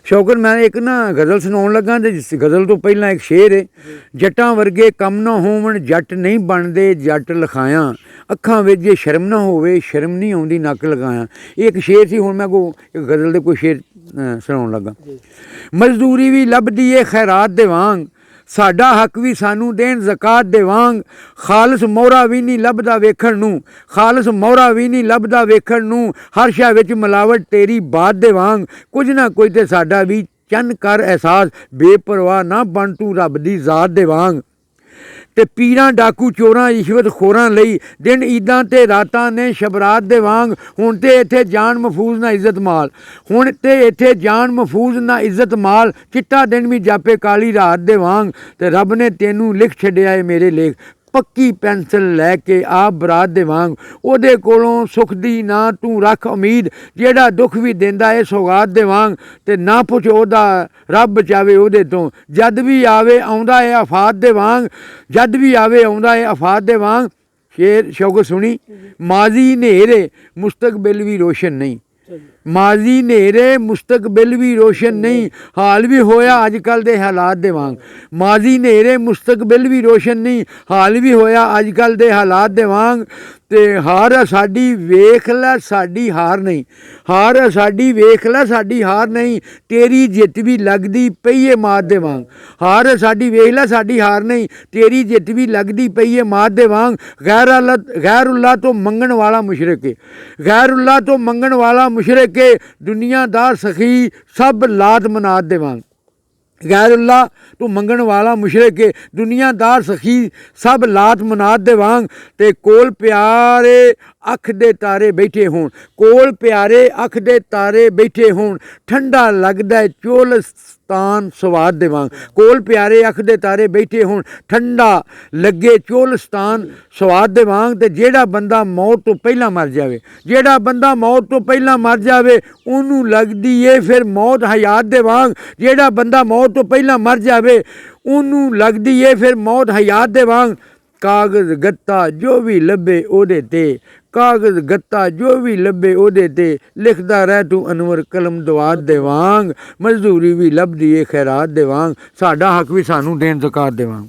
शौकत मैं एक ना गज़ल सुनाउण लगा ते जिस गज़ल तो पहला एक शेर है, जट्टां वर्गे कम ना होवन जट नहीं बनदे जट लिखाया, अखां विच जे शर्म ना होवे शर्म नहीं आउंदी नक लगाया। एक शेर सी, हुण मैं को एक गज़ल दे कोई शेर सुनाउण लगा। मजदूरी भी लभदी है खैरात दे वांग, साडा हक भी सानू देन ज़कात दे वांग, खालस मोहरा भी नहीं लभदा वेखण नूं, खालस मोहरा भी नहीं लभदा वेखण नूं, हर शै विच मिलावट तेरी बात दे वांग, कुछ ना कुछ ते साडा भी चन कर एहसास, बेपरवाह ना बन तू रब दी ज़ात दे वांग। ते पीरां डाकू चोरां रिश्वत खोरां लई दिन ईदां ते रातां ने शबरात दे वांग, हुण ते इत्थे जान महफूज ना इज्जत माल, हुण ते इत्थे जान महफूज ना इज्जत माल, चिट्टा दिन भी जापे काली रात दे वांग, ते रब ने तेनू लिख छड्डिया है मेरे लेख, पक्की पेंसिल लैके आ बरात दे वांग, ओहदे कोलों सुख दी ना तू रख उम्मीद, जेड़ा दुख भी देंदा है सौगात दे वांग, ते ना पुछ ओहदा रब बचावे ओहदे तो, जद भी आवे आउंदा है आफात दे वांग, जद भी आवे आउंदा है आफात दे वांग। शेर शौकत सुनी, माजी नेरे मुस्तकबिल भी रोशन नहीं, माजी नेरे मुस्तकबिल भी रोशन नहीं, हाल भी होया अजकल दे हालात दे वांग, माजी नेरे मुस्तकबिल भी रोशन नहीं, हाल भी होया अजकल दे हालात दे वांग, ते हार साडी वेख लै साडी हार नहीं, हार साडी वेख लै साडी हार नहीं, तेरी जित भी लगदी पई है मात दे वांग, हार साडी वेख लै साडी हार नहीं, तेरी जित भी लगदी पई है मात दे वांग। गैरुल्लाह तो मंगण वाला मुशरिक है, गैरुल्लाह तो मंगण वाला मुशरिक है, दुनियादार सखी सब लात मनात दे वांग, गैरुल्लाह तो मंगण वाला मुशरिक है, दुनियादार सखी सब लात मनात दे वांग, ते कोल प्यारे अख दे तारे बैठे होण, कोल प्यारे अख दे तारे बैठे होण, ठंडा लगदा है चोलस्तान स्वाद दे वांग, कोल प्यारे अख दे तारे बैठे होण, ठंडा लगे चोलस्तान स्वाद दे वांग, ते जेड़ा बंदा मौत तो पहला मर जावे, जेड़ा बंदा मौत तो पहला मर जावे ओनू लगदी है फिर मौत हयात दे वांग, जेड़ा बंदा मौत तो पहला मर जावे ओनू लगदी है फिर मौत हयात दे वांग। कागज़ गत्ता जो भी लभे ओहदे ते, कागज़ गत्ता जो भी लभे ओहदे ते, लिखदा रह तू अनवर कलम दुआत दे वांग, मजदूरी भी लभदी है खैरात दे वांग, साडा हक भी सानू देन ज़कात दे वांग।